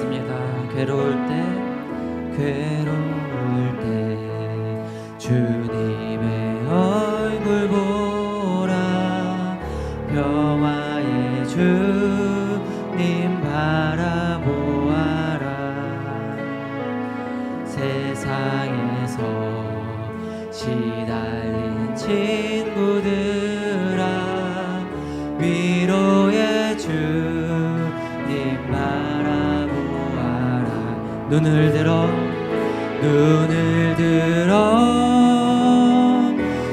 찬양하겠습니다. 괴로울 때 주님의 얼굴 보라. 평화의 주님 바라보아라. 세상에서 시달린 친구들아, 위로의 주님 바라보아라. 눈을 들어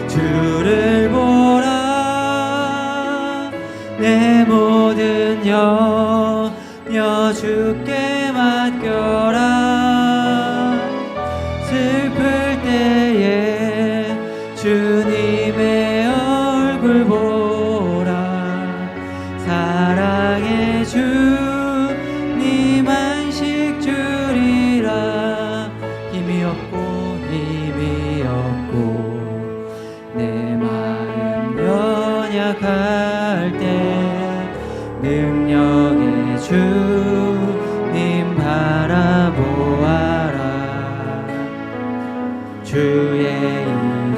주를 보라. 내 모든 염려 주께 맡겨라. 슬플 때에 주님의 얼굴 보라. 사랑의 주님 안식 주리라. 힘이 없고 내 마음 연약할 때 능력의 주님 바라보아라. 주의 이름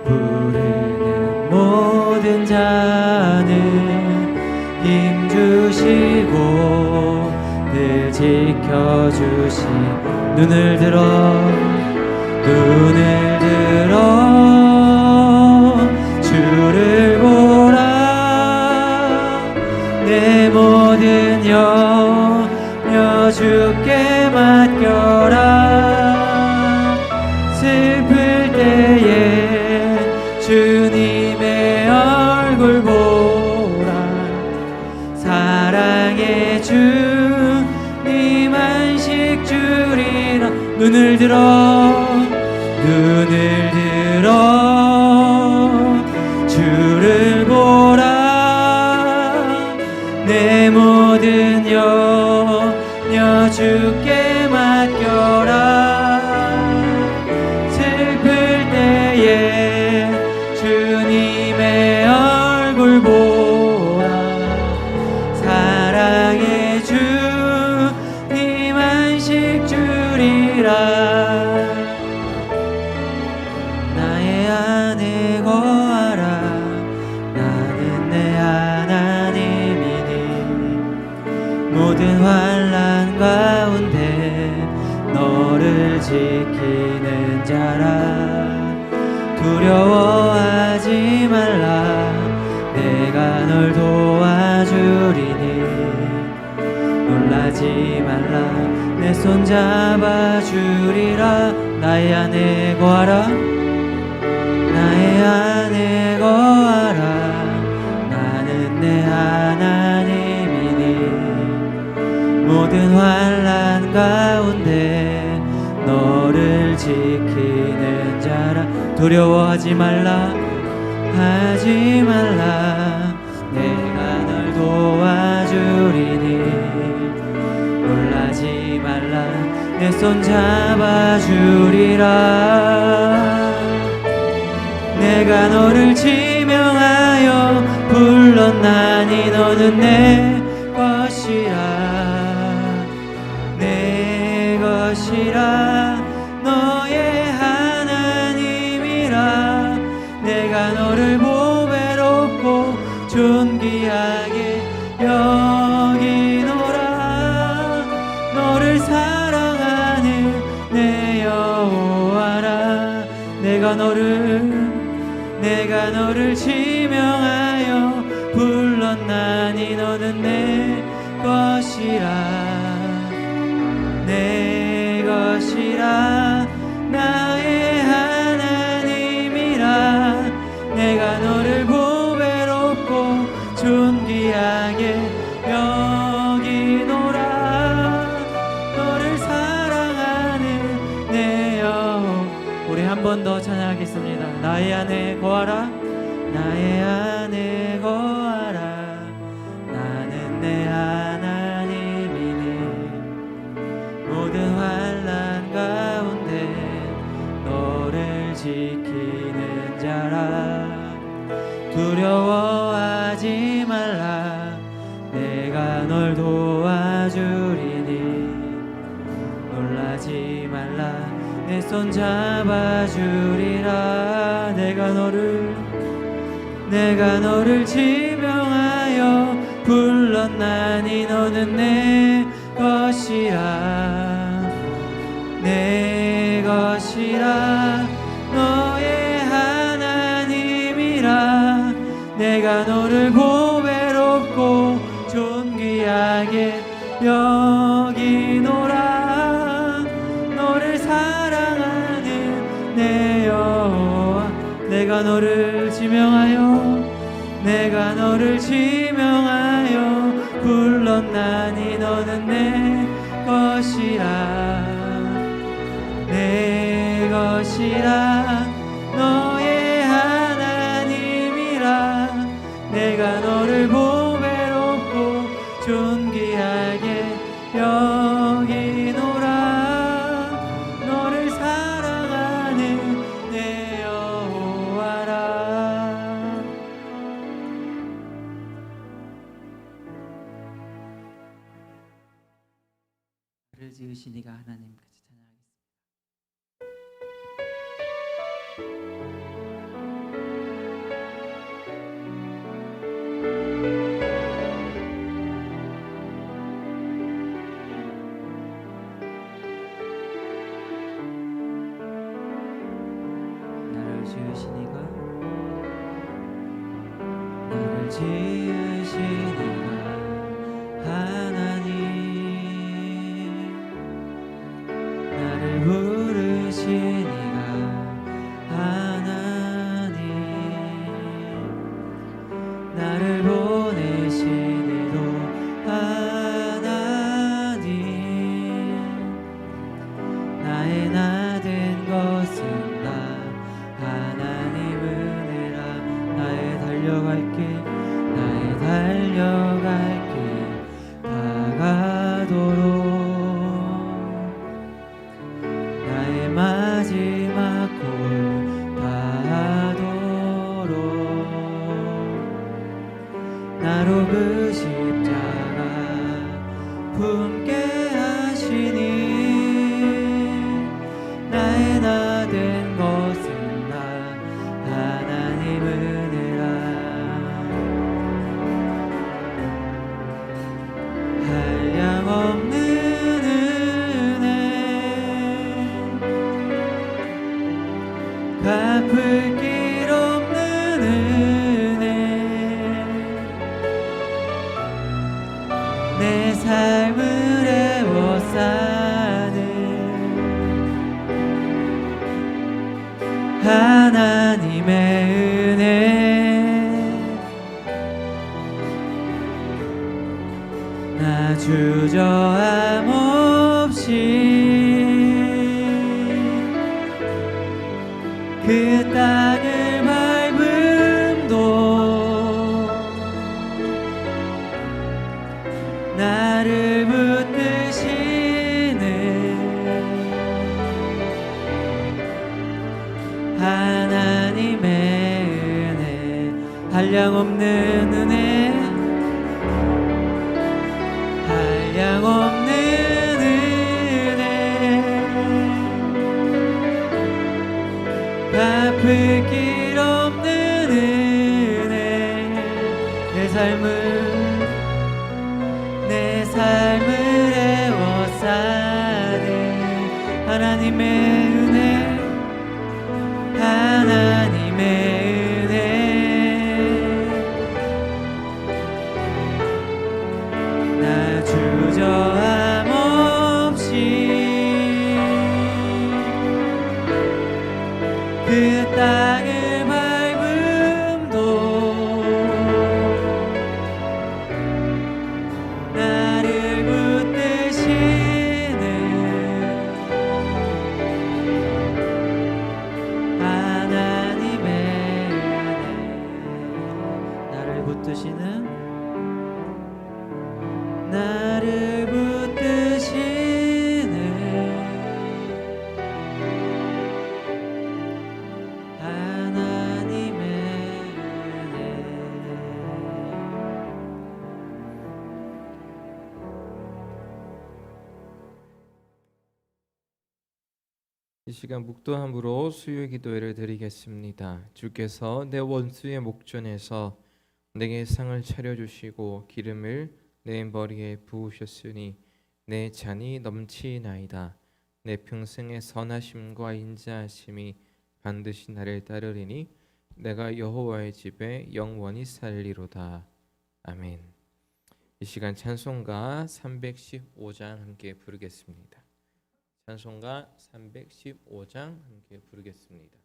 부르는 모든 자는 힘주시고 늘 지켜주시. 눈을 들어 주를 보라. 내 모든 염려 주께 맡겨라. 슬플 때에 주님의 얼굴 보라. 사랑의 주님 안식 주리라. 눈을 들어 주를 보라. 내 모든 염려 주께 맡겨라. 슬플 때에 주님의 얼굴 보라. 사랑의 주님 안식 주리라. 나의 안에 거하라. 나는 내 하나님이니 모든 환난 가운데 너를 지키는 자라. 두려워하지 말라. 내가 널 도와주리니 놀라지 말라. 내 손 잡아주리라. 나의 안에 거하라. 나의 안에 거하라. 나는 내 하나님이니 모든 환난 가운데 너를 지키는 자라. 두려워하지 말라. 내가 널 도와주리니 놀라지 말라. 내 손 잡아주리라. 내가 너를 지명하여 불렀나니 너는 내 것이라. 너의 하나님이라. 내가 너를 보배롭고 존귀하게 여기노라. 너를 사랑하는 내 여호와라. 내가 너를 지명하여 불렀나니 너는 내 것이라. 나의 하나님이라. 내가 너를 보배롭고 존귀하게 여기노라. 너를 사랑하는 내 여호와. 우리 한 번 더 찬양하겠습니다. 나의 안에 거하라. 나의 안에 거하라. 나는 내 하나님이니 모든 환난 가운데 너를 지키는 자라. 두려워하지 말라. 내가 널 도와주리. 내 손 잡아주리라. 내가 너를 지명하여 불렀나니 너는 내 것이라. 내 것이라. 너의 하나님이라. 내가 너를 보배롭고 존귀하게 여기노라. 너를 사랑하는 내 여호와. 내가 너를 지명하여 불렀나니 너는 내 것이라. 내 것이라. 너의 하나님이라. 내가 너를 보배롭고 존귀하게 여기노라. 너를 사랑하는 내 여호와라. 나를 지으신 이가 하나님. 같이 찬양하겠습니다. 나를 지으신 이가 하나님. 나를 부르신 이가 하나님. 나를 보내신 이도 하나님. 나의 나 된 것은 다 하나님 은혜라. 나의 달려갈 길 다가도록. 나의 마지막 골 다하도록. 나로 그 십자가 품게 하시니. 나의 나 된 것은 다 하나님 은혜라. 한량없는 은혜. 갚을 길 없는 은혜. 내 삶을 애워싸는 하나님의 은혜. 나 주저함 없이 그 땅을 밟음도 나를 붙드시는 하나님의 은혜. 한량없는 은혜. 한량없는 은혜. 갚을 길 없는 은혜. 내 삶을 애워싸는 하나님의 은혜. 하나님의 은혜. 나 주저함 없이 그 땅을 밟음도 나를 붙드시는 하나님의 은혜. 나를 붙드시는 하나님의 은혜. 이 시간 묵도함으로 수요 기도회를 드리겠습니다. 주께서 내 원수의 목전에서 내게 상을 차려주시고 기름을 내 머리에 부으셨으니 내 잔이 넘치나이다. 내 평생의 선하심과 인자하심이 반드시 나를 따르리니 내가 여호와의 집에 영원히 살리로다. 아멘. 이 시간 찬송가 315장 함께 부르겠습니다. 찬송가 315장 함께 부르겠습니다.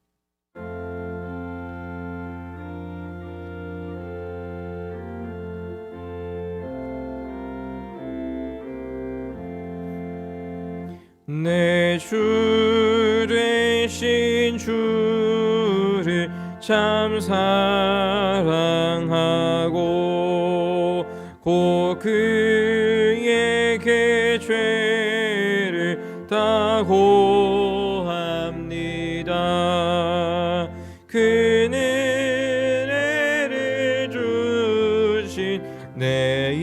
내 주 되신 주를 참 사랑하고 곧 그에게 죄를 다 고합니다. 그는 은혜를 주신 내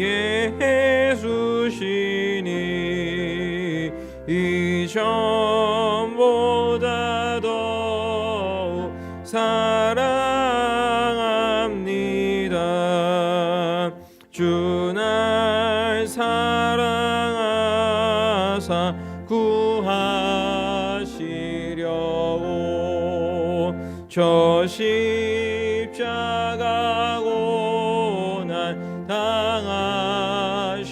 예수시니 이전보다 더욱 사랑합니다. 주 날 사랑하사 구하시려고 저 십자가 고난 당하셨도다.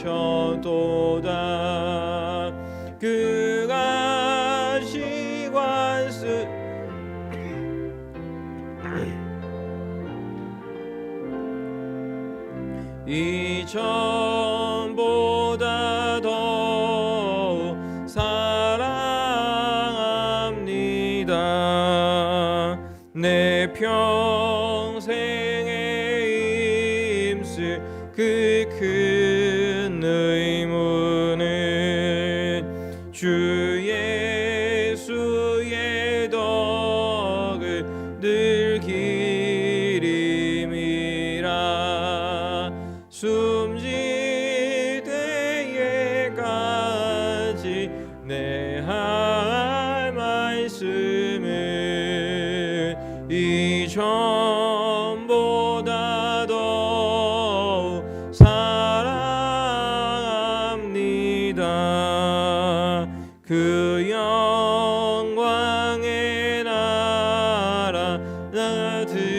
그가 시관스 이전보다 더욱 사랑합니다. 내 평생에 힘쓸 그 큰 의무는 주 예수의 덕을 늘 기림이라. 숨질 때에까지 내 할 말씀은 이전보다 더욱 사랑합니다. 그 영광의 나라 나 들어가서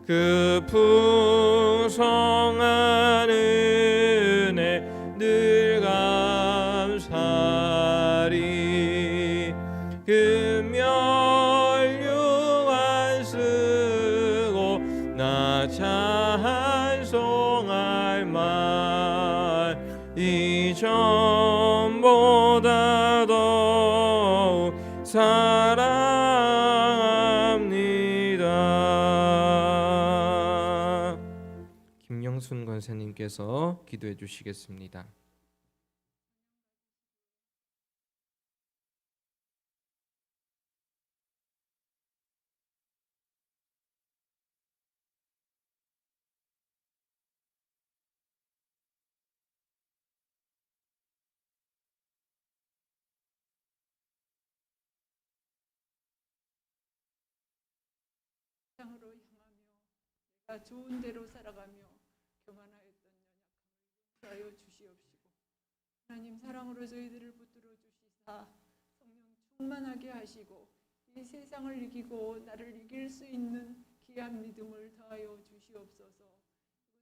그 풍성한 은혜 늘 감사리. 그 면류관 쓰고 나 찬송할 말 이전보다 더욱 사랑합니다. 김영순 권사님께서 기도해 주시겠습니다. 세상으로 향하며 내가 좋은 대로 살아가며 교만하였던 연약함을 용서하여 주시옵시고, 하나님 사랑으로 저희들을 붙들어 주시사 성령 충만하게 하시고 이 세상을 이기고 나를 이길 수 있는 귀한 믿음을 더하여 주시옵소서.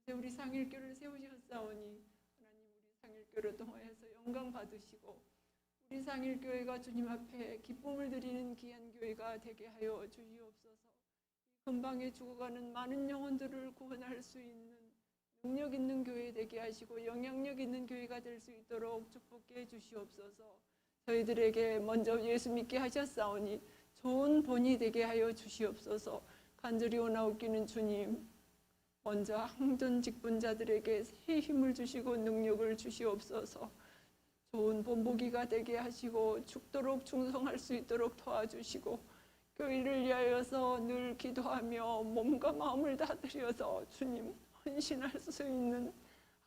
이곳에 우리 상일교를 세우셨사오니 하나님 우리 상일교를 통하여서 영광 받으시고 우리 상일교회가 주님 앞에 기쁨을 드리는 귀한 교회가 되게 하여 주시옵소서. 근방에 죽어가는 많은 영혼들을 구원할 수 있는 능력 있는 교회 되게 하시고 영향력 있는 교회가 될 수 있도록 축복해 주시옵소서. 저희들에게 먼저 예수 믿게 하셨사오니 좋은 본이 되게 하여 주시옵소서. 간절히 원하옵기는 주님, 먼저 항전 직분자들에게 새 힘을 주시고 능력을 주시옵소서. 좋은 본보기가 되게 하시고 죽도록 충성할 수 있도록 도와주시고 교회를 위하여서 늘 기도하며 몸과 마음을 다 드려서 주님 헌신할 수 있는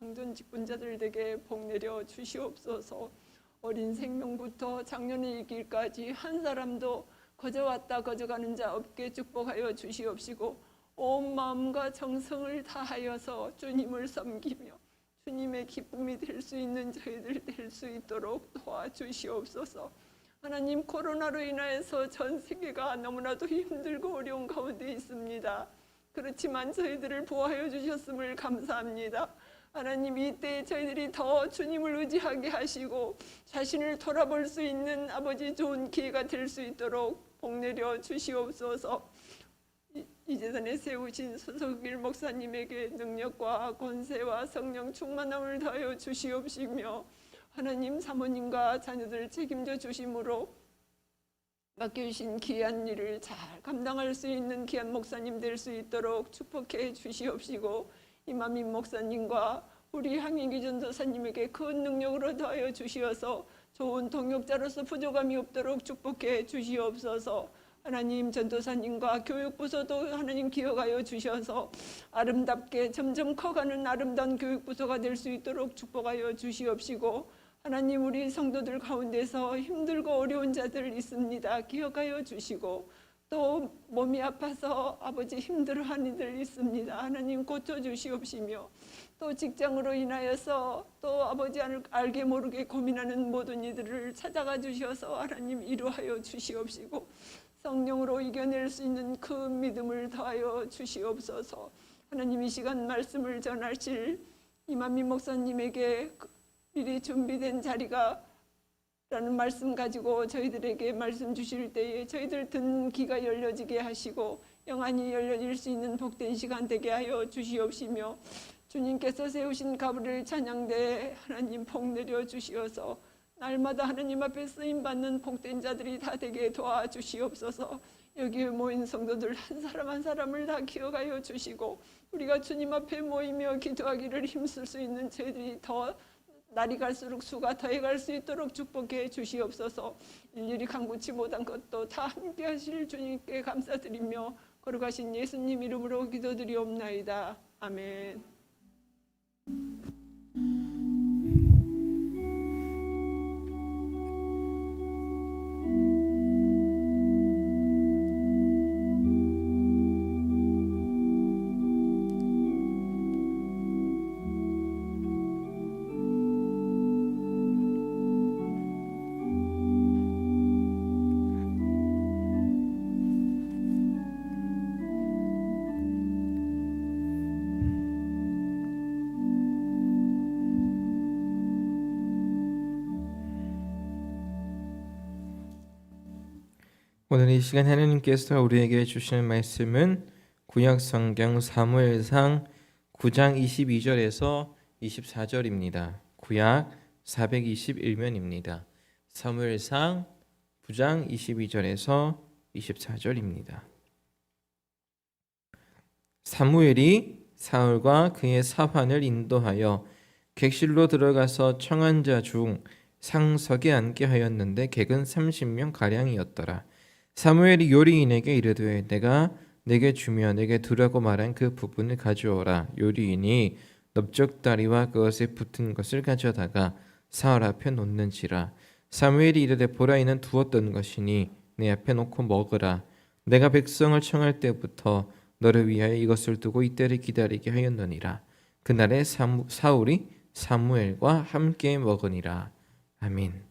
항전 직분자들에게 복 내려 주시옵소서. 어린 생명부터 장년의 이길까지 한 사람도 거저 왔다 거저 가는 자 없게 축복하여 주시옵시고 온 마음과 정성을 다하여서 주님을 섬기며 주님의 기쁨이 될 수 있는 저희들 될 수 있도록 도와주시옵소서. 하나님, 코로나로 인하여서 전 세계가 너무나도 힘들고 어려운 가운데 있습니다. 그렇지만 저희들을 보호하여 주셨음을 감사합니다. 하나님, 이때 저희들이 더 주님을 의지하게 하시고 자신을 돌아볼 수 있는 아버지 좋은 기회가 될 수 있도록 복내려 주시옵소서. 이 재단에 세우신 손석길 목사님에게 능력과 권세와 성령 충만함을 더하여 주시옵시며 하나님, 사모님과 자녀들 책임져 주심으로 맡겨주신 귀한 일을 잘 감당할 수 있는 귀한 목사님 될 수 있도록 축복해 주시옵시고 이만민 목사님과 우리 항인기 전도사님에게 큰 능력으로 더하여 주시어서 좋은 동역자로서 부족함이 없도록 축복해 주시옵소서. 하나님, 전도사님과 교육부서도 하나님 기억하여 주셔서 아름답게 점점 커가는 아름다운 교육부서가 될 수 있도록 축복하여 주시옵시고 하나님, 우리 성도들 가운데서 힘들고 어려운 자들 있습니다. 기억하여 주시고 또 몸이 아파서 아버지 힘들어하는 이들 있습니다. 하나님, 고쳐주시옵시며 또 직장으로 인하여서 또 아버지 알게 모르게 고민하는 모든 이들을 찾아가 주셔서 하나님 이루하여 주시옵시고 성령으로 이겨낼 수 있는 큰 믿음을 더하여 주시옵소서. 하나님, 이 시간 말씀을 전하실 이만민 목사님에게 미리 준비된 자리가 라는 말씀 가지고 저희들에게 말씀 주실 때에 저희들 듣는 귀가 열려지게 하시고 영안이 열려질 수 있는 복된 시간 되게 하여 주시옵시며 주님께서 세우신 가브리엘 찬양대에 하나님 복내려 주시어서 날마다 하나님 앞에 쓰임받는 복된 자들이 다 되게 도와주시옵소서. 여기에 모인 성도들 한 사람 한 사람을 다 기억하여 주시고 우리가 주님 앞에 모이며 기도하기를 힘쓸 수 있는 저희들이 더 날이 갈수록 수가 더해갈 수 있도록 축복해 주시옵소서. 일일이 간구치 못한 것도 다 함께 하실 주님께 감사드리며 거룩하신 예수님 이름으로 기도드리옵나이다. 아멘. 오늘 이 시간 하나님께서 우리에게 주시는 말씀은 구약 성경 사무엘상 9장 22절에서 24절입니다. 구약 421면입니다. 사무엘상 9장 22절에서 24절입니다. 사무엘이 사울과 그의 사환을 인도하여 객실로 들어가서 청한 자 중 상석에 앉게 하였는데 객은 30명 가량이었더라. 사무엘이 요리인에게 이르되 내가 내게 주며 내게 두라고 말한 그 부분을 가져오라. 요리인이 넓적다리와 그것에 붙은 것을 가져다가 사울 앞에 놓는지라. 사무엘이 이르되 보라, 이는 두었던 것이니 내 앞에 놓고 먹으라. 내가 백성을 청할 때부터 너를 위하여 이것을 두고 이때를 기다리게 하였느니라. 그날에 사울이 사무엘과 함께 먹으니라. 아멘.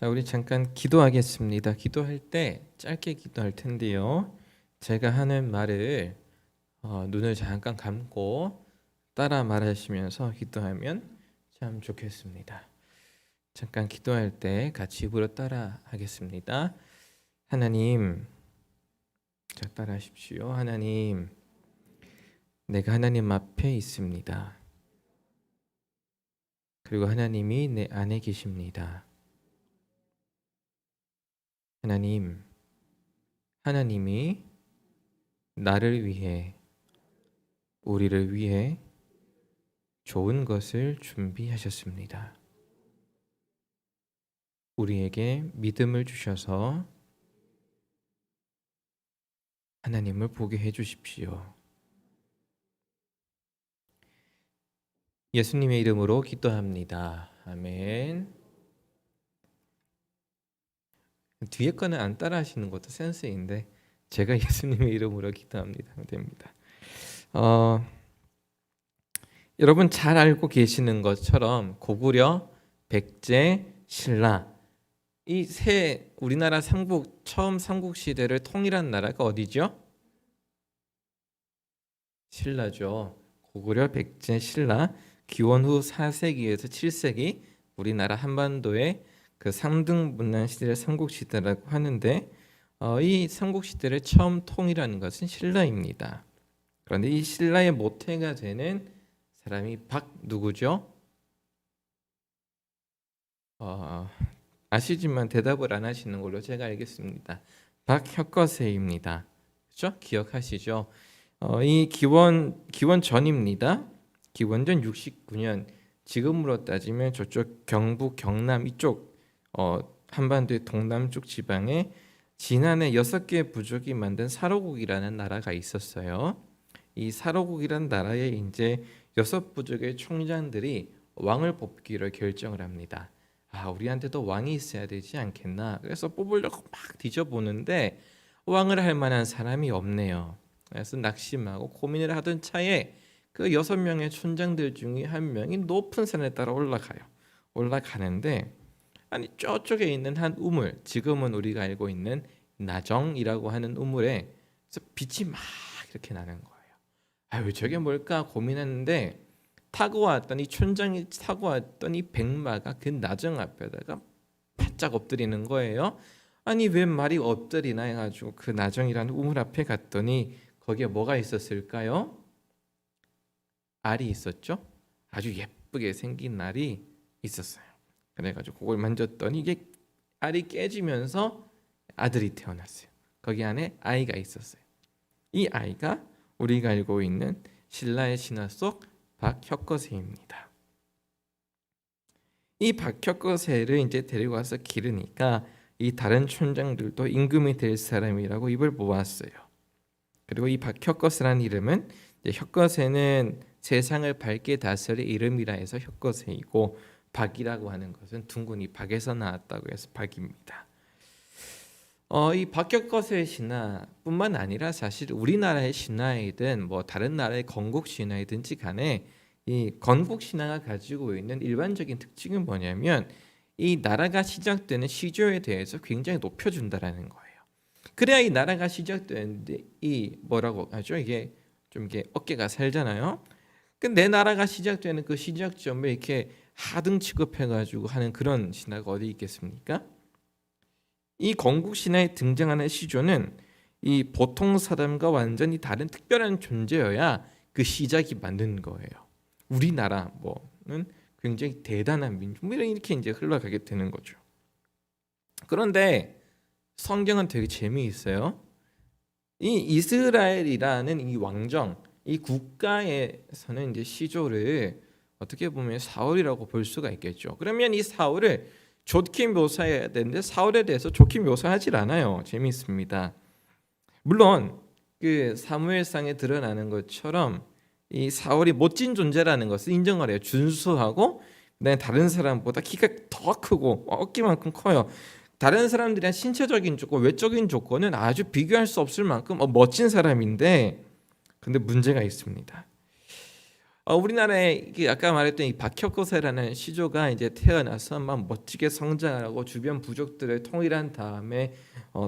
자, 우리 잠깐 기도하겠습니다. 기도할 때 짧게 기도할 텐데요. 제가 하는 말을 눈을 잠깐 감고 따라 말하시면서 기도하면 참 좋겠습니다. 잠깐 기도할 때 같이 입으로 따라 하겠습니다. 하나님, 자, 따라 하십시오. 하나님, 내가 하나님 앞에 있습니다. 그리고 하나님이 내 안에 계십니다. 하나님이 나를 위해, 우리를 위해 좋은 것을 준비하셨습니다. 우리에게 믿음을 주셔서 하나님을 보게 해주십시오. 예수님의 이름으로 기도합니다. 아멘. 뒤에 거는 안 따라 하시는 것도 센스인데 제가 예수님의 이름으로 기도합니다 하면 됩니다. 여러분 잘 알고 계시는 것처럼 고구려, 백제, 신라 이 세 우리나라 처음 삼국 시대를 통일한 나라가 어디죠? 신라죠. 고구려, 백제, 신라 기원 후 4세기에서 7세기 우리나라 한반도의 그 3등 분란 시대를 삼국시대라고 하는데 이 삼국시대를 처음 통일하는 것은 신라입니다. 그런데 이 신라의 모태가 되는 사람이 누구죠? 아시지만 대답을 안 하시는 걸로 제가 알겠습니다. 박혁거세입니다. 그렇죠? 기억하시죠? 이 기원 전입니다. 기원전 69년 지금으로 따지면 저쪽 경북 경남 이쪽 한반도의 동남쪽 지방에 진안에 6개의 부족이 만든 사로국이라는 나라가 있었어요. 이 사로국이라는 나라에 이제 6부족의 총장들이 왕을 뽑기로 결정을 합니다. 우리한테도 왕이 있어야 되지 않겠나. 그래서 뽑으려고 막 뒤져보는데 왕을 할 만한 사람이 없네요. 그래서 낙심하고 고민을 하던 차에 그 6명의 촌장들 중에 한 명이 높은 산에 따라 올라가는데 저쪽에 있는 한 우물, 지금은 우리가 알고 있는 나정이라고 하는 우물에 빛이 막 이렇게 나는 거예요. 저게 뭘까 고민했는데 촌장이 타고 왔더니 백마가 그 나정 앞에다가 바짝 엎드리는 거예요. 왜 말이 엎드리나 해가지고 그 나정이라는 우물 앞에 갔더니 거기에 뭐가 있었을까요? 알이 있었죠. 아주 예쁘게 생긴 알이 있었어요. 그래가지고 그걸 만졌더니 이게 알이 깨지면서 아들이 태어났어요. 거기 안에 아이가 있었어요. 이 아이가 우리가 알고 있는 신라의 신화 속 박혁거세입니다. 이 박혁거세를 이제 데리고 와서 기르니까 이 다른 촌장들도 임금이 될 사람이라고 입을 모았어요. 그리고 이 박혁거세라는 이름은 혁거세는 세상을 밝게 다스릴 이름이라 해서 혁거세이고 박이라고 하는 것은 둥근이 박에서 나왔다고 해서 박입니다. 이 박혁거세의 신화뿐만 아니라 사실 우리나라의 신화이든 다른 나라의 건국 신화이든지 간에 이 건국 신화가 가지고 있는 일반적인 특징은 뭐냐면 이 나라가 시작되는 시조에 대해서 굉장히 높여준다라는 거예요. 그래야 이 나라가 시작되는데 이 뭐라고 하죠? 이게 좀 어깨가 살잖아요. 내 나라가 시작되는 그 시작점을 이렇게 하등 취급해가지고 하는 그런 신화가 어디 있겠습니까? 이 건국 신화에 등장하는 시조는 이 보통 사람과 완전히 다른 특별한 존재여야 그 시작이 맞는 거예요. 우리나라는 굉장히 대단한 민족, 이렇게 이제 흘러가게 되는 거죠. 그런데 성경은 되게 재미있어요. 이 이스라엘이라는 이 왕정, 이 국가에서는 이제 시조를 어떻게 보면 사울이라고 볼 수가 있겠죠. 그러면 이 사울을 좋게 묘사해야 되는데 사울에 대해서 좋게 묘사하질 않아요. 재미있습니다. 물론 그 사무엘상에 드러나는 것처럼 이 사울이 멋진 존재라는 것을 인정을 해요. 준수하고 그다음에 다른 사람보다 키가 더 크고 어깨만큼 커요. 다른 사람들이랑 신체적인 조건, 외적인 조건은 아주 비교할 수 없을 만큼 멋진 사람인데 근데 문제가 있습니다. 우리나라에 이게 아까 말했던 이 박혁거세라는 시조가 이제 태어나서 막 멋지게 성장하고 주변 부족들을 통일한 다음에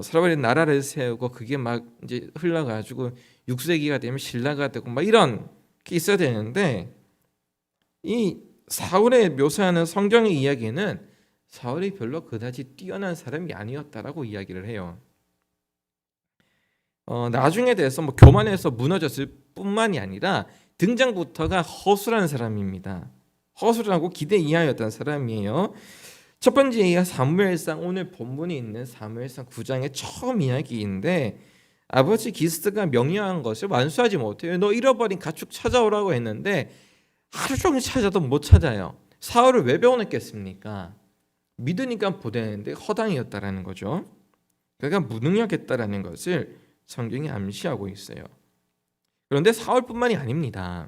서로의 나라를 세우고 그게 막 이제 흘러가지고 6세기가 되면 신라가 되고 막 이런 게 있어야 되는데 이 사울의 묘사하는 성경의 이야기는 사울이 별로 그다지 뛰어난 사람이 아니었다라고 이야기를 해요. 나중에 대해서 뭐 교만해서 무너졌을 뿐만이 아니라 등장부터가 허술한 사람입니다. 허술하고 기대 이하였던 사람이에요. 첫 번째 이야기가 사무엘상, 오늘 본문이 있는 사무엘상 9장의 처음 이야기인데 아버지 기스가 명령한 것을 완수하지 못해요. 너 잃어버린 가축 찾아오라고 했는데 하루 종일 찾아도 못 찾아요. 사울을 왜 배워냈겠습니까? 믿으니까 보내는데 허당이었다라는 거죠. 그가 무능력했다라는 것을 성경이 암시하고 있어요. 그런데 사울뿐만이 아닙니다.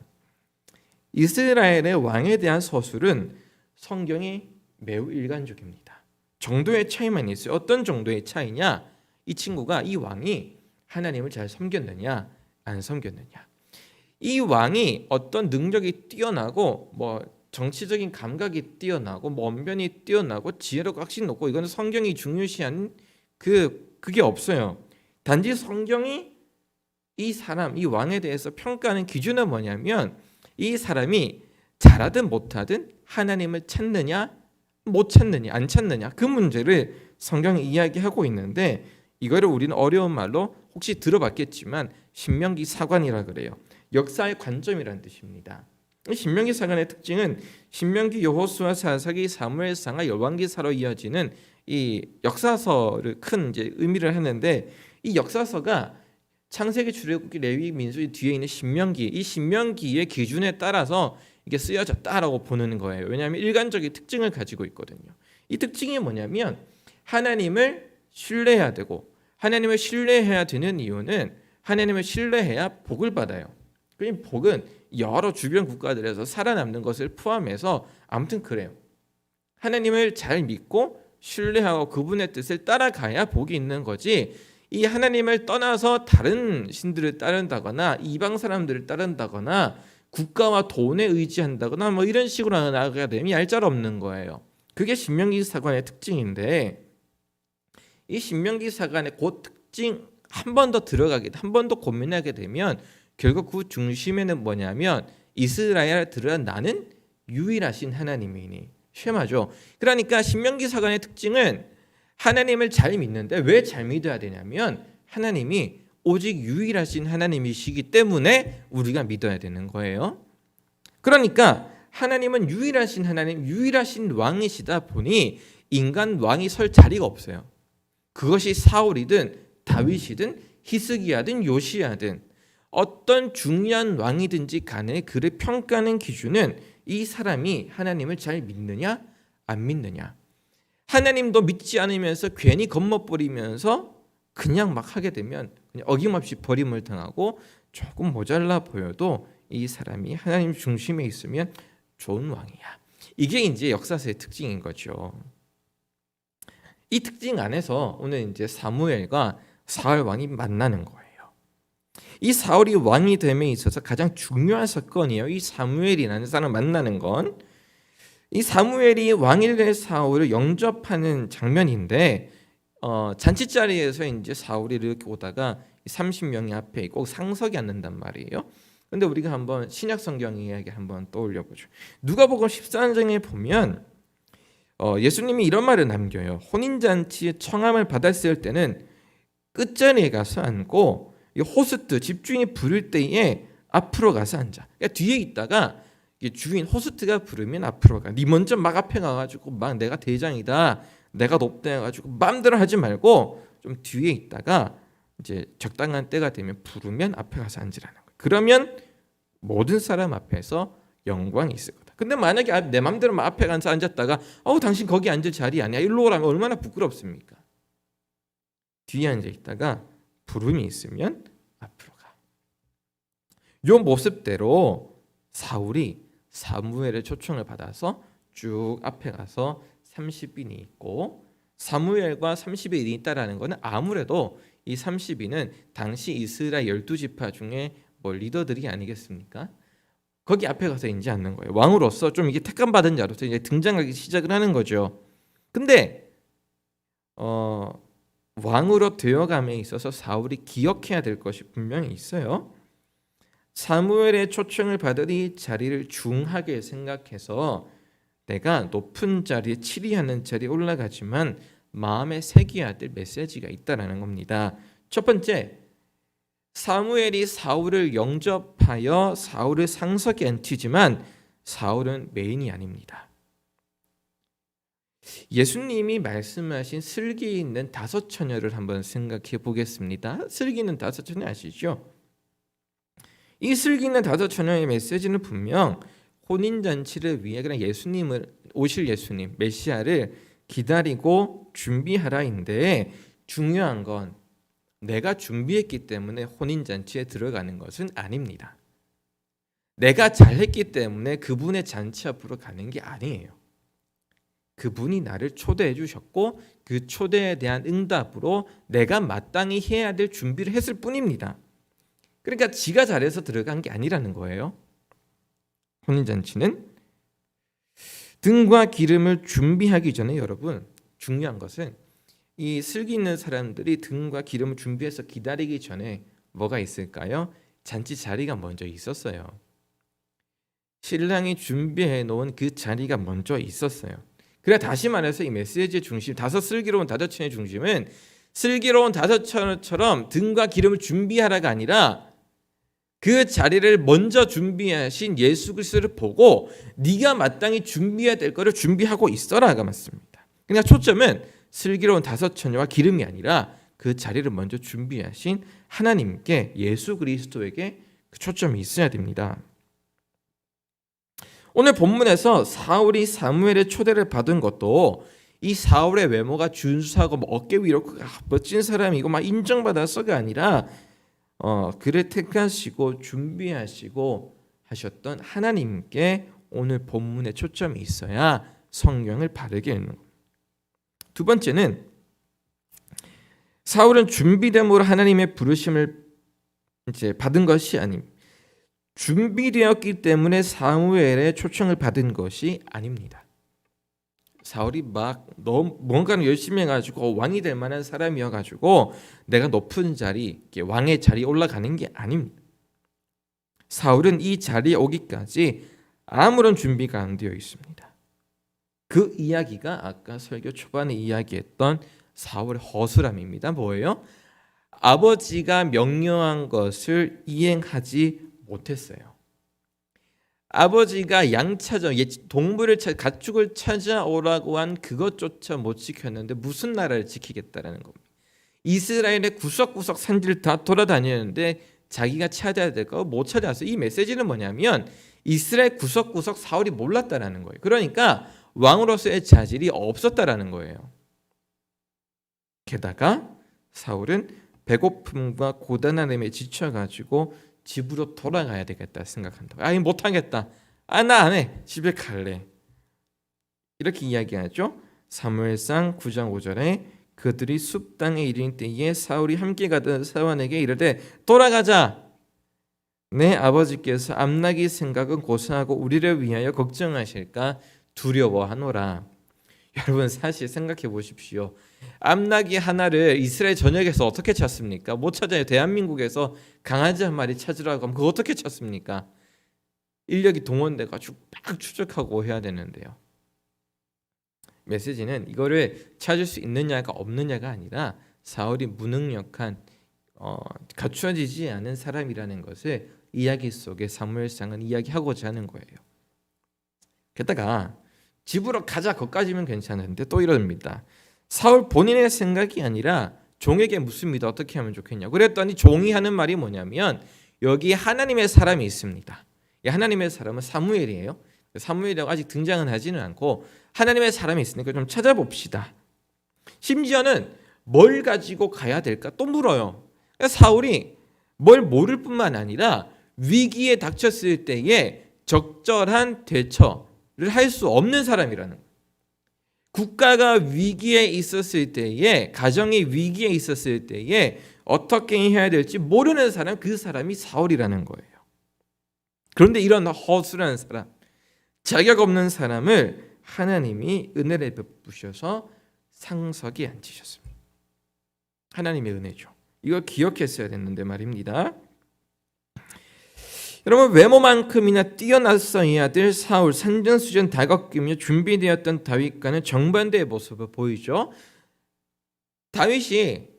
이스라엘의 왕에 대한 서술은 성경이 매우 일관적입니다. 정도의 차이만 있어요. 어떤 정도의 차이냐? 이 친구가, 이 왕이 하나님을 잘 섬겼느냐 안 섬겼느냐. 이 왕이 어떤 능력이 뛰어나고 뭐 정치적인 감각이 뛰어나고 언변이 뛰어나고 지혜롭고 확신 높고 이거는 성경이 중요시한 그게 없어요. 단지 성경이 이 사람, 이 왕에 대해서 평가하는 기준은 뭐냐면 이 사람이 잘하든 못하든 하나님을 찾느냐 못 찾느냐 안 찾느냐, 그 문제를 성경이 이야기하고 있는데 이거를 우리는 어려운 말로 혹시 들어봤겠지만 신명기 사관이라 그래요. 역사의 관점이라는 뜻입니다. 신명기 사관의 특징은 신명기, 여호수아, 사사기, 사무엘상하, 열왕기사로 이어지는 이 역사서를 큰 이제 의미를 하는데 이 역사서가 창세기, 출애굽기, 레위기, 민수기 뒤에 있는 신명기, 이 신명기의 기준에 따라서 이게 쓰여졌다라고 보는 거예요. 왜냐하면 일관적인 특징을 가지고 있거든요. 이 특징이 뭐냐면 하나님을 신뢰해야 되고, 하나님을 신뢰해야 되는 이유는 하나님을 신뢰해야 복을 받아요. 그 복은 여러 주변 국가들에서 살아남는 것을 포함해서 아무튼 그래요. 하나님을 잘 믿고 신뢰하고 그분의 뜻을 따라가야 복이 있는 거지, 이 하나님을 떠나서 다른 신들을 따른다거나 이방 사람들을 따른다거나 국가와 돈에 의지한다거나 뭐 이런 식으로 나아가게 되면 얄짤없는 거예요. 그게 신명기 사관의 특징인데, 이 신명기 사관의 그 특징 한 번 더 들어가게, 한 번 더 고민하게 되면 결국 그 중심에는 뭐냐면 이스라엘 들으라 나는 유일하신 하나님이니, 쉐마죠. 그러니까 신명기 사관의 특징은 하나님을 잘 믿는데 왜 잘 믿어야 되냐면 하나님이 오직 유일하신 하나님이시기 때문에 우리가 믿어야 되는 거예요. 그러니까 하나님은 유일하신 하나님, 유일하신 왕이시다 보니 인간 왕이 설 자리가 없어요. 그것이 사울이든 다윗이든 히스기야든 요시야든 어떤 중요한 왕이든지 간에 그를 평가하는 기준은 이 사람이 하나님을 잘 믿느냐 안 믿느냐. 하나님도 믿지 않으면서 괜히 겁먹부리면서 그냥 막 하게 되면 그냥 어김없이 버림을 당하고 조금 모자라 보여도 이 사람이 하나님 중심에 있으면 좋은 왕이야. 이게 이제 역사서의 특징인 거죠. 이 특징 안에서 오늘 이제 사무엘과 사울 왕이 만나는 거예요. 이 사울이 왕이 됨에 있어서 가장 중요한 사건이에요. 이 사무엘이라는 사람 만나는 건, 이 사무엘이 왕이 될 사울을 영접하는 장면인데, 잔치자리에서 이제 사울이 이렇게 오다가 30명이 앞에 꼭 상석에 앉는단 말이에요. 근데 우리가 한번 신약 성경 이야기 한번 떠올려 보죠. 누가복음 14장에 보면 예수님이 이런 말을 남겨요. 혼인 잔치에 청함을 받았을 때는 끝자리에 가서 앉고 호스트 집주인이 부를 때에 앞으로 가서 앉아. 그러니까 뒤에 있다가 주인 호스트가 부르면 앞으로 가. 네 먼저 막 앞에 가가지고 막 내가 대장이다, 내가 높다 해가지고 마음대로 하지 말고 좀 뒤에 있다가 이제 적당한 때가 되면 부르면 앞에 가서 앉으라는 거예요. 그러면 모든 사람 앞에서 영광이 있을 거다. 근데 만약에 내 마음대로 막 앞에 가서 앉았다가 당신 거기 앉을 자리 아니야, 일로 오라면 얼마나 부끄럽습니까? 뒤에 앉아 있다가 부름이 있으면 앞으로 가. 이 모습대로 사울이 사무엘의 초청을 받아서 쭉 앞에 가서 30인이 있고, 사무엘과 30인이 있다라는 것은 아무래도 이 30인은 당시 이스라엘 12지파 중에 리더들이 아니겠습니까? 거기 앞에 가서 이제 앉는 거예요. 왕으로서 좀 이게 택감 받은 자로서 이제 등장하기 시작을 하는 거죠. 근데 왕으로 되어감에 있어서 사울이 기억해야 될 것이 분명히 있어요. 사무엘의 초청을 받은 이 자리를 중하게 생각해서 내가 높은 자리에 치리하는 자리에 올라가지만 마음에 새겨야 될 메시지가 있다라는 겁니다. 첫 번째, 사무엘이 사울을 영접하여 사울을 상석에 앉히지만 사울은 메인이 아닙니다. 예수님이 말씀하신 슬기 있는 다섯 처녀를 한번 생각해 보겠습니다. 슬기 있는 다섯 처녀 아시죠? 이 슬기 있는 다섯 처녀의 메시지는 분명 혼인잔치를 위해 그냥 오실 예수님 메시아를 기다리고 준비하라인데, 중요한 건 내가 준비했기 때문에 혼인잔치에 들어가는 것은 아닙니다. 내가 잘했기 때문에 그분의 잔치 앞으로 가는 게 아니에요. 그분이 나를 초대해 주셨고 그 초대에 대한 응답으로 내가 마땅히 해야 될 준비를 했을 뿐입니다. 그러니까 지가 잘해서 들어간 게 아니라는 거예요. 혼인잔치는 등과 기름을 준비하기 전에, 여러분 중요한 것은 이 슬기 있는 사람들이 등과 기름을 준비해서 기다리기 전에 뭐가 있을까요? 잔치 자리가 먼저 있었어요. 신랑이 준비해 놓은 그 자리가 먼저 있었어요. 그래, 다시 말해서 이 메시지의 중심, 다섯 슬기로운 다섯 처녀의 중심은 슬기로운 다섯 처녀처럼 등과 기름을 준비하라가 아니라 그 자리를 먼저 준비하신 예수 그리스도를 보고 네가 마땅히 준비해야 될 거를 준비하고 있어라가 맞습니다. 그러니까 초점은 슬기로운 다섯 처녀와 기름이 아니라 그 자리를 먼저 준비하신 하나님께, 예수 그리스도에게 그 초점이 있어야 됩니다. 오늘 본문에서 사울이 사무엘의 초대를 받은 것도 이 사울의 외모가 준수하고 어깨 위로 멋진 사람이고 막 인정받아서가 아니라 그를 택하시고 준비하시고 하셨던 하나님께 오늘 본문에 초점이 있어야 성경을 바르게 읽는 겁니다. 두 번째는 사울은 준비됨으로 하나님의 부르심을 이제 받은 것이 아닙니다. 준비되었기 때문에 사무엘의 초청을 받은 것이 아닙니다. 사울이 막 너무 뭔가를 열심히 해가지고 왕이 될 만한 사람이어가지고 내가 높은 자리, 왕의 자리에 올라가는 게 아닙니다. 사울은 이 자리에 오기까지 아무런 준비가 안 되어 있습니다. 그 이야기가 아까 설교 초반에 이야기했던 사울의 허술함입니다. 뭐예요? 아버지가 명령한 것을 이행하지 못했어요. 아버지가 동물을 가축을 찾아오라고 한 그것조차 못 지켰는데 무슨 나라를 지키겠다라는 겁니다. 이스라엘의 구석구석 산지를 다 돌아다니는데 자기가 찾아야 될 거 못 찾아서, 이 메시지는 뭐냐면 이스라엘 구석구석 사울이 몰랐다라는 거예요. 그러니까 왕으로서의 자질이 없었다라는 거예요. 게다가 사울은 배고픔과 고단함에 지쳐가지고 집으로 돌아가야 되겠다 생각한다. 아니 못하겠다. 나 안 해. 집에 갈래. 이렇게 이야기하죠. 사무엘상 9장 5절에 그들이 숲 땅에 이른 때에 사울이 함께 가던 사원에게 이르되 돌아가자. 내 아버지께서 암나기 생각은 고사하고 우리를 위하여 걱정하실까 두려워하노라. 여러분 사실 생각해 보십시오. 암나기 하나를 이스라엘 전역에서 어떻게 찾습니까? 못 찾아요. 대한민국에서 강아지 한 마리 찾으라고 하면 그거 어떻게 찾습니까? 인력이 동원돼가지고 막 추적하고 해야 되는데요. 메시지는 이거를 찾을 수 있느냐가 없느냐가 아니라 사울이 무능력한 갖추어지지 않은 사람이라는 것을 이야기 속에 사무엘상은 이야기하고자 하는 거예요. 게다가 집으로 가자 거기까지면 괜찮은데 또 이럽니다. 사울 본인의 생각이 아니라 종에게 묻습니다. 어떻게 하면 좋겠냐. 그랬더니 종이 하는 말이 뭐냐면 여기 하나님의 사람이 있습니다. 이 하나님의 사람은 사무엘이에요. 사무엘이라고 아직 등장은 하지는 않고 하나님의 사람이 있으니까 좀 찾아봅시다. 심지어는 뭘 가지고 가야 될까 또 물어요. 사울이 뭘 모를 뿐만 아니라 위기에 닥쳤을 때에 적절한 대처를 할 수 없는 사람이라는 거예요. 국가가 위기에 있었을 때에, 가정이 위기에 있었을 때에 어떻게 해야 될지 모르는 사람, 그 사람이 사울이라는 거예요. 그런데 이런 허술한 사람, 자격 없는 사람을 하나님이 은혜를 베푸셔서 상석에 앉히셨습니다. 하나님의 은혜죠. 이걸 기억했어야 됐는데 말입니다. 여러분, 외모만큼이나 뛰어났어야 될 사울, 산전수전 다 겪으며 준비되었던 다윗과는 정반대의 모습을 보이죠. 다윗이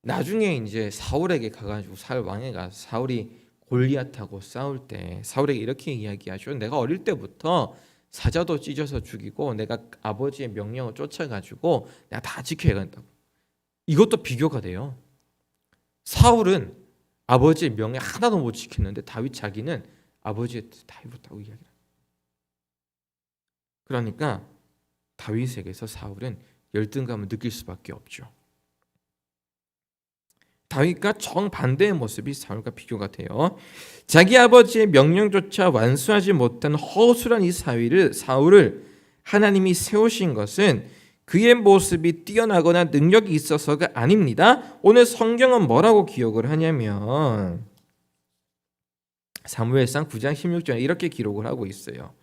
나중에 이제 사울에게 가가지고 사울 왕에 가서 사울이 골리앗하고 싸울 때 사울에게 이렇게 이야기하죠. 내가 어릴 때부터 사자도 찢어서 죽이고 내가 아버지의 명령을 쫓아가지고 내가 다 지켜야 한다고. 이것도 비교가 돼요. 사울은 아버지의 명령 하나도 못 지켰는데 다윗 자기는 아버지의 뜻 다 이뤘다고 이야기합니다. 그러니까 다윗에게서 사울은 열등감을 느낄 수밖에 없죠. 다윗과 정반대의 모습이 사울과 비교가 돼요. 자기 아버지의 명령조차 완수하지 못한 허술한 이 사울을 하나님이 세우신 것은 그의 모습이 뛰어나거나 능력이 있어서가 아닙니다. 오늘 성경은 뭐라고 기록을 하냐면 사무엘상 9장 16절에 이렇게 기록을 하고 있어요.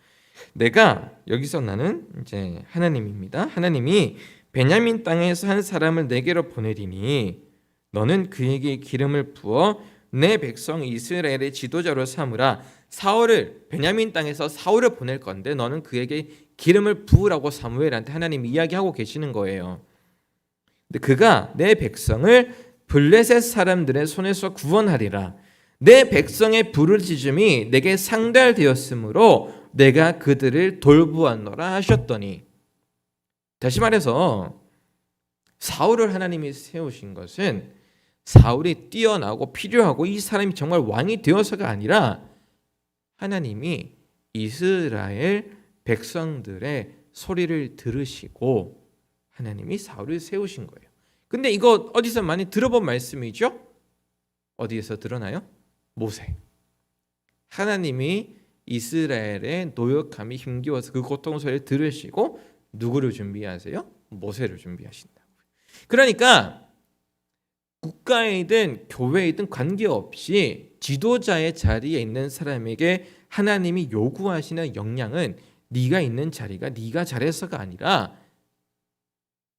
내가 여기서 나는 이제 하나님입니다. 하나님이 베냐민 땅에서 한 사람을 내게로 보내리니 너는 그에게 기름을 부어 내 백성 이스라엘의 지도자로 삼으라. 사울을 베냐민 땅에서 사울을 보낼 건데 너는 그에게 기름을 부으라고 사무엘한테 하나님이 이야기하고 계시는 거예요. 근데 그가 내 백성을 블레셋 사람들의 손에서 구원하리라. 내 백성의 부르짖음이 내게 상달되었으므로 내가 그들을 돌보았노라 하셨더니, 다시 말해서 사울을 하나님이 세우신 것은 사울이 뛰어나고 필요하고 이 사람이 정말 왕이 되어서가 아니라 하나님이 이스라엘 백성들의 소리를 들으시고 하나님이 사울을 세우신 거예요. 근데 이거 어디서 많이 들어본 말씀이죠? 어디에서 들었나요? 모세. 하나님이 이스라엘의 노역함이 힘겨워서 그 고통 소리를 들으시고 누구를 준비하세요? 모세를 준비하신다고요. 그러니까 국가이든 교회이든 관계없이 지도자의 자리에 있는 사람에게 하나님이 요구하시는 역량은 네가 있는 자리가 네가 잘해서가 아니라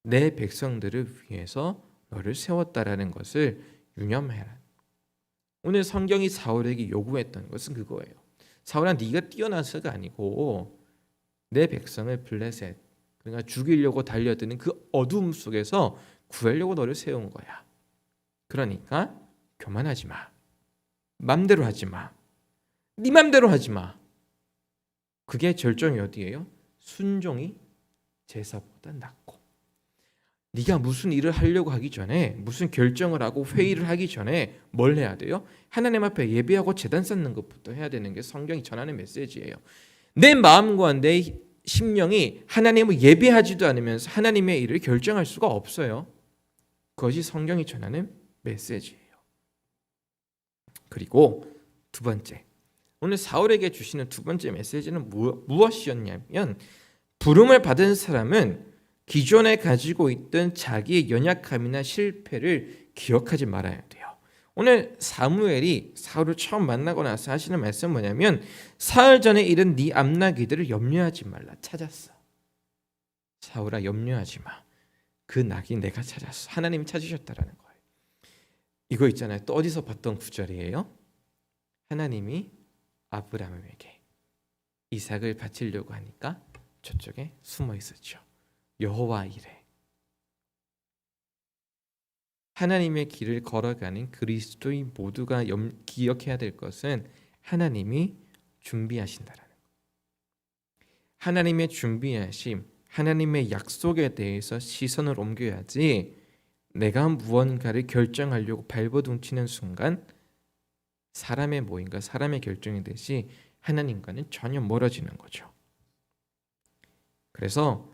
내 백성들을 위해서 너를 세웠다라는 것을 유념해라. 오늘 성경이 사울에게 요구했던 것은 그거예요. 사울아, 네가 뛰어나서가 아니고 내 백성을 블레셋, 그러니까 죽이려고 달려드는 그 어둠 속에서 구하려고 너를 세운 거야. 그러니까 교만하지 마. 맘대로 하지 마. 네 맘대로 하지 마. 그게 절정이 어디예요? 순종이 제사보다 낫고. 네가 무슨 일을 하려고 하기 전에, 무슨 결정을 하고 회의를 하기 전에 뭘 해야 돼요? 하나님 앞에 예배하고 제단 쌓는 것부터 해야 되는 게 성경이 전하는 메시지예요. 내 마음과 내 심령이 하나님을 예배하지도 않으면서 하나님의 일을 결정할 수가 없어요. 그것이 성경이 전하는 메시지예요. 그리고 두 번째, 오늘 사울에게 주시는 두 번째 메시지는 무엇이었냐면, 부름을 받은 사람은 기존에 가지고 있던 자기의 연약함이나 실패를 기억하지 말아야 돼요. 오늘 사무엘이 사울을 처음 만나고 나서 하시는 말씀은 뭐냐면, 사흘 전에 일은 네 암나귀들을 염려하지 말라. 찾았어. 사울아, 염려하지 마. 그 낙이 내가 찾았어. 하나님이 찾으셨다라는 거예요. 이거 있잖아요. 또 어디서 봤던 구절이에요? 하나님이 아브라함에게 이삭을 바치려고 하니까 저쪽에 숨어 있었죠. 여호와 이레. 하나님의 길을 걸어가는 그리스도인 모두가 기억해야 될 것은 하나님이 준비하신다라는 것. 하나님의 준비하심, 하나님의 약속에 대해서 시선을 옮겨야지 내가 무언가를 결정하려고 발버둥치는 순간 사람의 모임과 사람의 결정이 되시 하나님과는 전혀 멀어지는 거죠. 그래서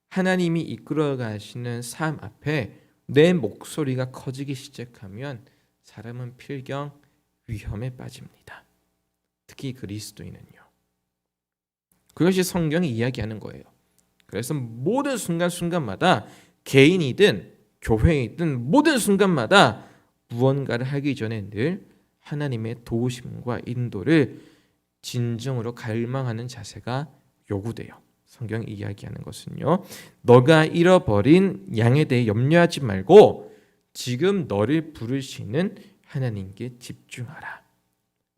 하나님이 이끌어 가시는 삶 앞에 내 목소리가 커지기 시작하면 사람은 필경 위험에 빠집니다. 특히 그리스도인은요. 그것이 성경이 이야기하는 거예요. 그래서 모든 순간순간마다 개인이든 교회이든 모든 순간마다 무언가를 하기 전에 늘 하나님의 도우심과 인도를 진정으로 갈망하는 자세가 요구돼요. 성경이 이야기하는 것은요, 너가 잃어버린 양에 대해 염려하지 말고 지금 너를 부르시는 하나님께 집중하라.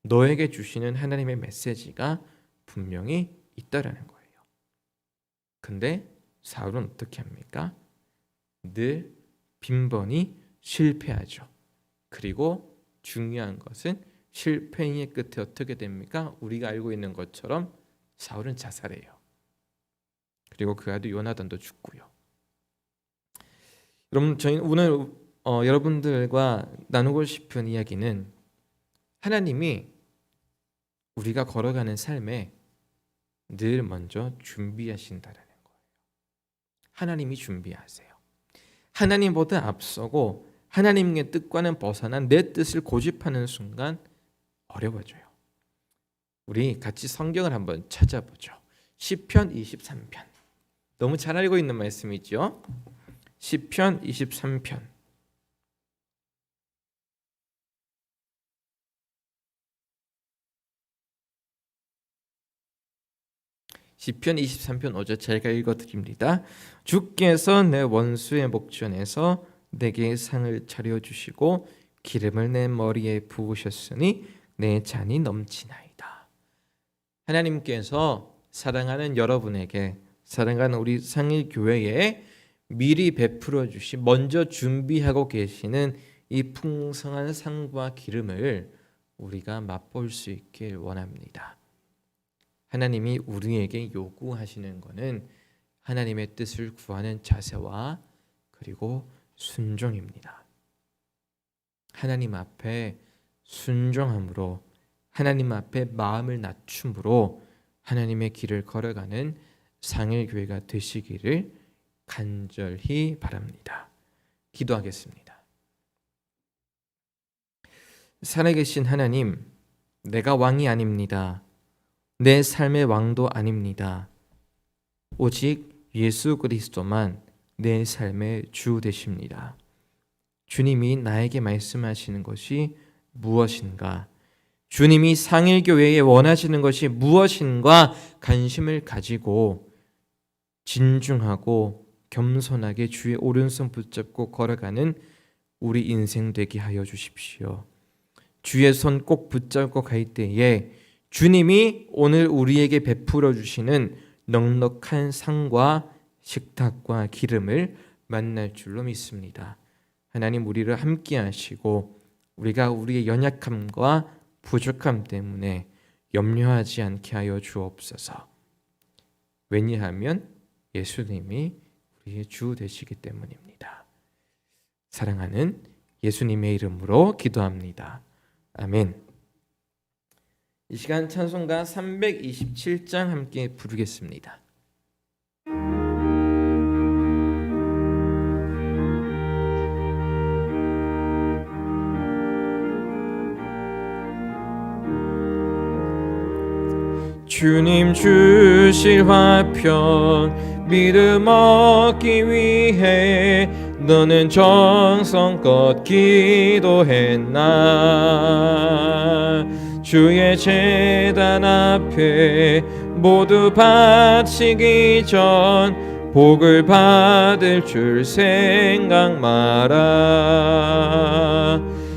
너에게 주시는 하나님의 메시지가 분명히 있다라는 거예요. 근데 사울은 어떻게 합니까? 늘 빈번히 실패하죠. 그리고 중요한 것은 실패의 끝에 어떻게 됩니까? 우리가 알고 있는 것처럼 사울은 자살해요. 그리고 그 아들 요나단도 죽고요. 여러분, 저희 오늘 여러분들과 나누고 싶은 이야기는 하나님이 우리가 걸어가는 삶에 늘 먼저 준비하신다라는 거예요. 하나님이 준비하세요. 하나님보다 앞서고 하나님의 뜻과는 벗어난 내 뜻을 고집하는 순간 어려워져요. 우리 같이 성경을 한번 찾아보죠. 시편 23편. 너무 잘 알고 있는 말씀이죠. 시편 23편. 시편 23편 5절 제가 읽어드립니다. 주께서 내 원수의 목전에서 내게 상을 차려주시고 기름을 내 머리에 부으셨으니 내 잔이 넘치나이다. 하나님께서 사랑하는 여러분에게, 사랑하는 우리 상일교회에 미리 베풀어 주시, 먼저 준비하고 계시는 이 풍성한 상과 기름을 우리가 맛볼 수 있길 원합니다. 하나님이 우리에게 요구하시는 것은 하나님의 뜻을 구하는 자세와 그리고 순종입니다. 하나님 앞에 순종함으로, 하나님 앞에 마음을 낮춤으로 하나님의 길을 걸어가는 상일교회가 되시기를 간절히 바랍니다. 기도하겠습니다. 살아계신 하나님, 내가 왕이 아닙니다. 내 삶의 왕도 아닙니다. 오직 예수 그리스도만 내 삶의 주 되십니다. 주님이 나에게 말씀하시는 것이 무엇인가? 주님이 상일교회에 원하시는 것이 무엇인가? 관심을 가지고 진중하고 겸손하게 주의 오른손 붙잡고 걸어가는 우리 인생 되게 하여 주십시오. 주의 손 꼭 붙잡고 갈 때에 주님이 오늘 우리에게 베풀어 주시는 넉넉한 상과 식탁과 기름을 만날 줄로 믿습니다. 하나님, 우리를 함께 하시고 우리가 우리의 연약함과 부족함 때문에 염려하지 않게 하여 주옵소서. 왜냐하면 예수님이 우리의 주 되시기 때문입니다. 사랑하는 예수님의 이름으로 기도합니다. 아멘. 이 시간 찬송가 327장 함께 부르겠습니다. 주님 주실 화평 믿음 얻기 위해 너는 정성껏 기도했나. 주의 제단 앞에 모두 바치기 전 복을 받을 줄 생각 마라.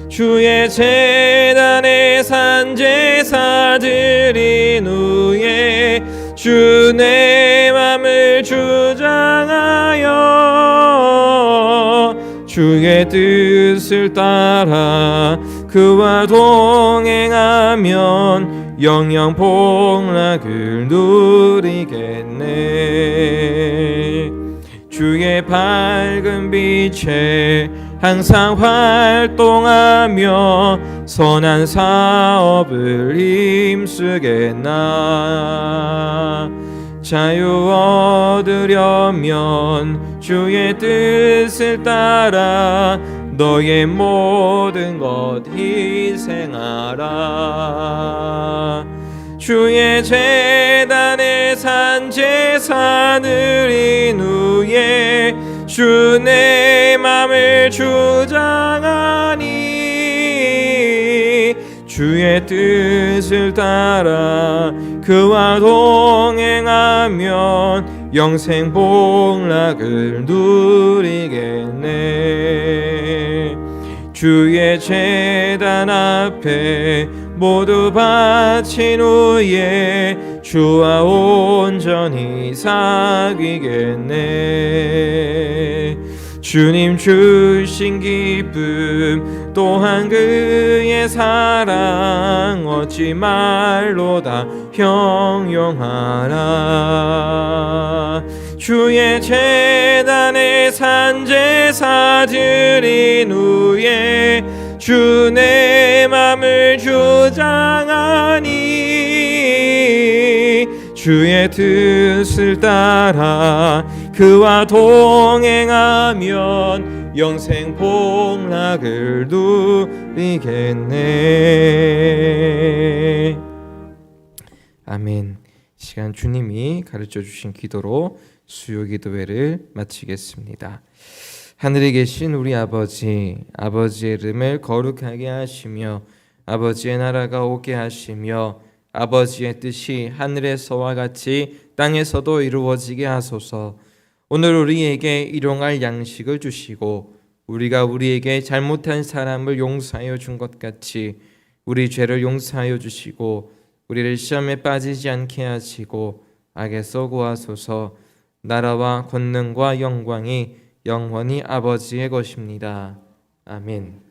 주의 제단에 산 제사 드린 후에 주 내 맘을 주장하여 주의 뜻을 따라 그와 동행하면 영영 복락을 누리겠네. 주의 밝은 빛에 항상 활동하며 선한 사업을 힘쓰겠나. 자유 얻으려면 주의 뜻을 따라 너의 모든 것 희생하라. 주의 제단에 산 제사 드린 후에 주 내 맘을 주장하니 주의 뜻을 따라 그와 동행하면 영생 복락을 누리겠네. 주의 제단 앞에 모두 바친 후에 주와 온전히 사귀겠네. 주님 주신 기쁨 또한 그의 사랑 어찌 말로 다 형용하라. 주의 제단에 산제사 드린 후에 주 내 맘을 주장하니 주의 뜻을 따라 그와 동행하면 영생 복락을 누리겠네. 아멘. 시간 주님이 가르쳐 주신 기도로 수요 기도회를 마치겠습니다. 하늘에 계신 우리 아버지, 아버지의 이름을 거룩하게 하시며 아버지의 나라가 오게 하시며 아버지의 뜻이 하늘에서와 같이 땅에서도 이루어지게 하소서. 오늘 우리에게 일용할 양식을 주시고 우리가 우리에게 잘못한 사람을 용서하여 준 것 같이 우리 죄를 용서하여 주시고 우리를 시험에 빠지지 않게 하시고 악에서 구하소서. 나라와 권능과 영광이 영원히 아버지의 것입니다. 아멘.